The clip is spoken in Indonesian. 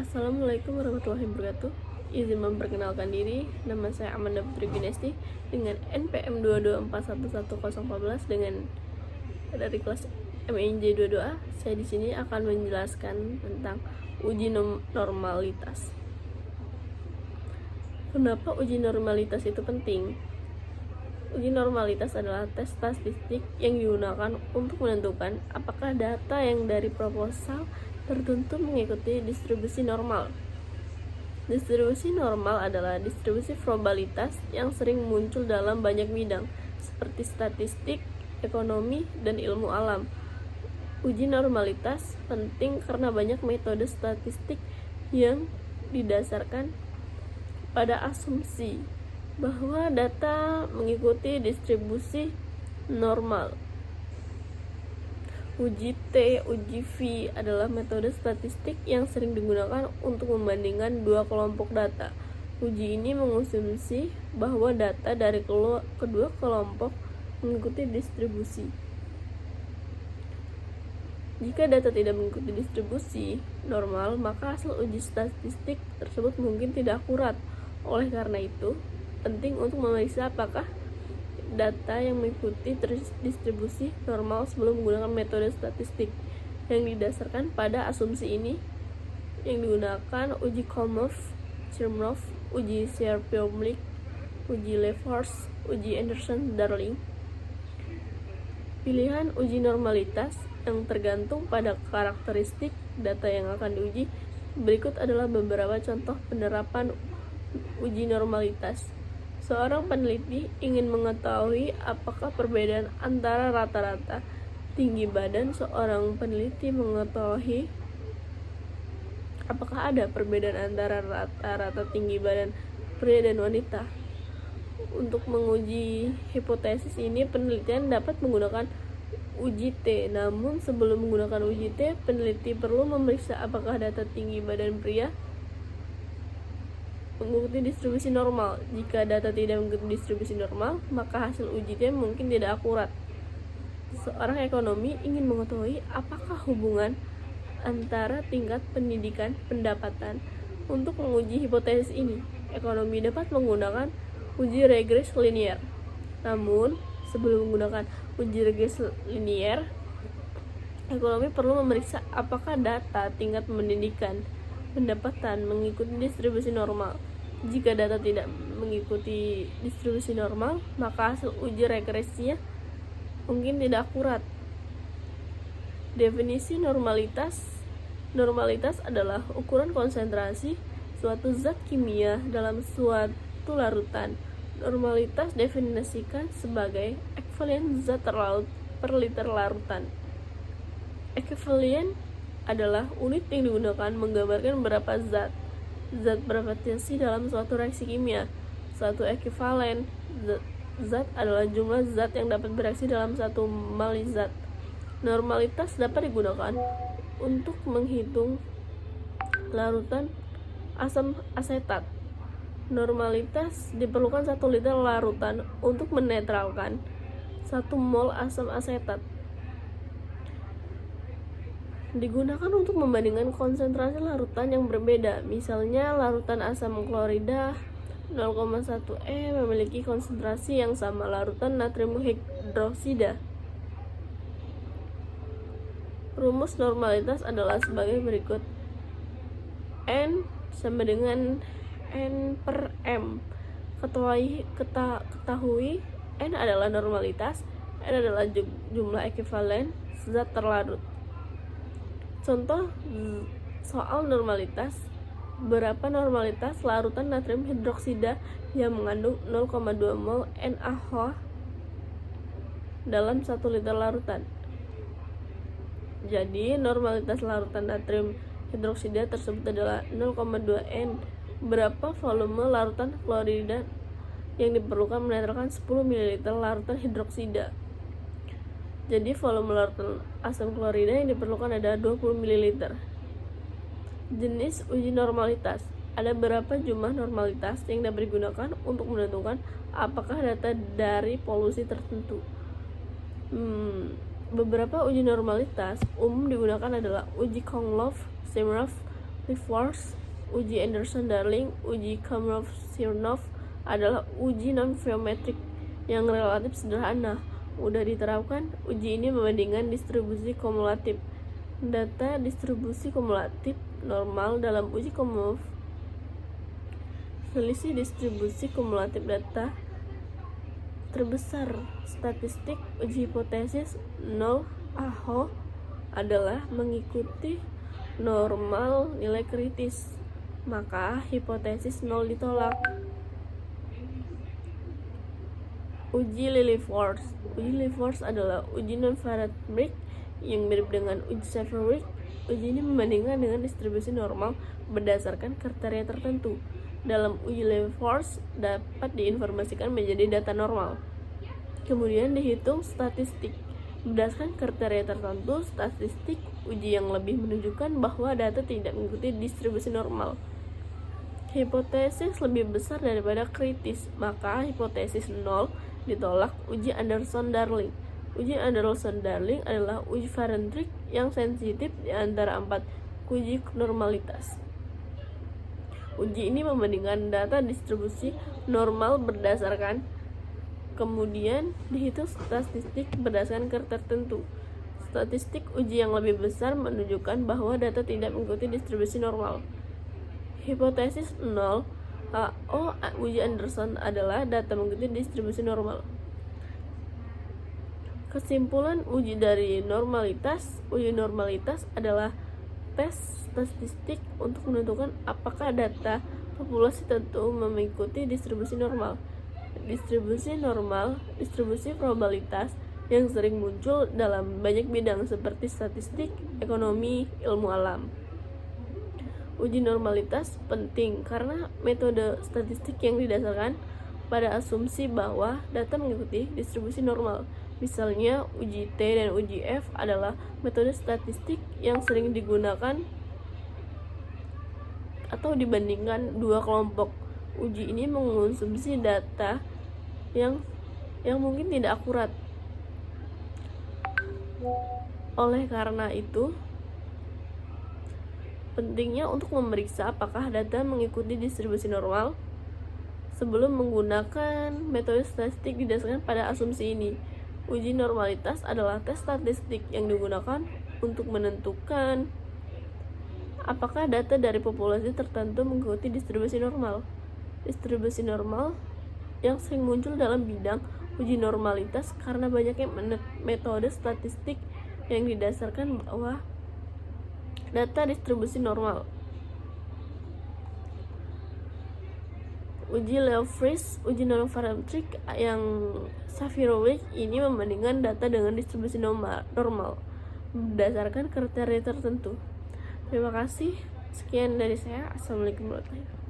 Assalamualaikum warahmatullahi wabarakatuh. Izin memperkenalkan diri, nama saya Amanda Putri Gunesti dengan NPM 2241114 dengan dari kelas MINJ 22A. Saya di sini akan menjelaskan tentang uji normalitas. Kenapa uji normalitas itu penting? Uji normalitas adalah tes statistik yang digunakan untuk menentukan apakah data yang dari proposal tertentu mengikuti distribusi normal. Distribusi normal adalah distribusi probabilitas yang sering muncul dalam banyak bidang, seperti statistik, ekonomi, dan ilmu alam. Uji normalitas penting karena banyak metode statistik yang didasarkan pada asumsi bahwa data mengikuti distribusi normal. Uji T, uji V adalah metode statistik yang sering digunakan untuk membandingkan dua kelompok data. Uji ini mengasumsi bahwa data dari kedua kelompok mengikuti distribusi. Jika data tidak mengikuti distribusi normal, maka hasil uji statistik tersebut mungkin tidak akurat. Oleh karena itu, penting untuk memeriksa apakah data yang mengikuti distribusi normal sebelum menggunakan metode statistik yang didasarkan pada asumsi ini yang digunakan uji Kolmogorov, uji Sierra-Piolik, uji Lefors, uji Anderson-Darling. Pilihan uji normalitas yang tergantung pada karakteristik data yang akan diuji. Berikut adalah beberapa contoh penerapan uji normalitas. Seorang peneliti ingin mengetahui apakah perbedaan antara rata-rata tinggi badan. Seorang peneliti mengetahui apakah ada perbedaan antara rata-rata tinggi badan pria dan wanita. Untuk menguji hipotesis ini, penelitian dapat menggunakan uji T. Namun sebelum menggunakan uji T, peneliti perlu memeriksa apakah data tinggi badan pria mengikuti distribusi normal. Jika data tidak mengikuti distribusi normal, maka hasil uji T mungkin tidak akurat. Seorang ekonomi ingin mengetahui apakah hubungan antara tingkat pendidikan pendapatan. Untuk menguji hipotesis ini, ekonomi dapat menggunakan uji regres linier. Namun, sebelum menggunakan uji regres linier, ekonomi perlu memeriksa apakah data tingkat pendidikan pendapatan mengikuti distribusi normal. Jika data tidak mengikuti distribusi normal, maka hasil uji regresinya mungkin tidak akurat. Definisi normalitas. Normalitas adalah ukuran konsentrasi suatu zat kimia dalam suatu larutan. Normalitas definisikan sebagai ekuivalen zat terlarut per liter larutan. Ekuivalen adalah unit yang digunakan menggambarkan berapa zat bervariasi dalam suatu reaksi kimia. Satu ekuivalen zat adalah jumlah zat yang dapat bereaksi dalam satu mol zat. Normalitas dapat digunakan untuk menghitung larutan asam asetat. Normalitas diperlukan 1 liter larutan untuk menetralkan 1 mol asam asetat. Digunakan untuk membandingkan konsentrasi larutan yang berbeda. Misalnya, larutan asam klorida 0,1 E memiliki konsentrasi yang sama larutan natrium hidroksida. Rumus normalitas adalah sebagai berikut. N sama dengan N per M. Ketahui N adalah normalitas, N adalah jumlah ekuivalen zat terlarut. Contoh soal normalitas. Berapa normalitas larutan natrium hidroksida yang mengandung 0,2 mol NaOH dalam 1 liter larutan? Jadi, normalitas larutan natrium hidroksida tersebut adalah 0,2 N. Berapa volume larutan klorida yang diperlukan menetralkan 10 ml larutan hidroksida? Jadi volume larutan asam klorida yang diperlukan adalah 20 ml. Jenis uji normalitas. Ada berapa jumlah normalitas yang dapat digunakan untuk menentukan apakah data dari polusi tertentu? Beberapa uji normalitas umum digunakan adalah uji Kolmogorov, Smirnov, Lefort, uji Anderson-Darling, uji Kamarov-Smirnov adalah uji non-geometrik yang relatif sederhana, mudah diterapkan. Uji ini membandingkan distribusi kumulatif data distribusi kumulatif normal dalam uji Kamarov. Selisih distribusi kumulatif data terbesar statistik uji hipotesis 0 AHO adalah mengikuti normal nilai kritis, maka hipotesis 0 ditolak. Uji Lilliefors. Uji Lilliefors adalah uji non-variablik yang mirip dengan uji Safavic. Uji ini membandingkan dengan distribusi normal berdasarkan kriteria tertentu. Dalam uji Lilliefors dapat diinformasikan menjadi data normal, kemudian dihitung statistik. Berdasarkan kriteria tertentu, statistik uji yang lebih menunjukkan bahwa data tidak mengikuti distribusi normal. Hipotesis lebih besar daripada kritis, maka hipotesis 0 ditolak. Uji Anderson-Darling. Uji Anderson-Darling adalah uji variablik yang sensitif di antara 4 uji normalitas. Uji ini membandingkan data distribusi normal berdasarkan, kemudian dihitung statistik berdasarkan kriteria tertentu. Statistik uji yang lebih besar menunjukkan bahwa data tidak mengikuti distribusi normal. Hipotesis 0 AO uji Anderson adalah data mengikuti distribusi normal. Kesimpulan uji dari normalitas. Uji normalitas adalah tes statistik untuk menentukan apakah data populasi tertentu mengikuti distribusi normal. Distribusi normal, distribusi probabilitas yang sering muncul dalam banyak bidang seperti statistik, ekonomi, ilmu alam. Uji normalitas penting karena metode statistik yang didasarkan pada asumsi bahwa data mengikuti distribusi normal. Misalnya, uji T dan uji F adalah metode statistik yang sering digunakan atau dibandingkan dua kelompok. Uji ini mengonsumsi data yang mungkin tidak akurat. Oleh karena itu, pentingnya untuk memeriksa apakah data mengikuti distribusi normal sebelum menggunakan metode statistik didasarkan pada asumsi ini. Uji normalitas adalah tes statistik yang digunakan untuk menentukan apakah data dari populasi tertentu mengikuti distribusi normal. Distribusi normal yang sering muncul dalam bidang uji normalitas karena banyaknya metode statistik yang didasarkan bahwa data distribusi normal. Uji Lilliefors, uji non-variablik yang Safavic ini membandingkan data dengan distribusi normal berdasarkan kriteria tertentu. Terima kasih. Sekian dari saya. Assalamualaikum warahmatullahi wabarakatuh.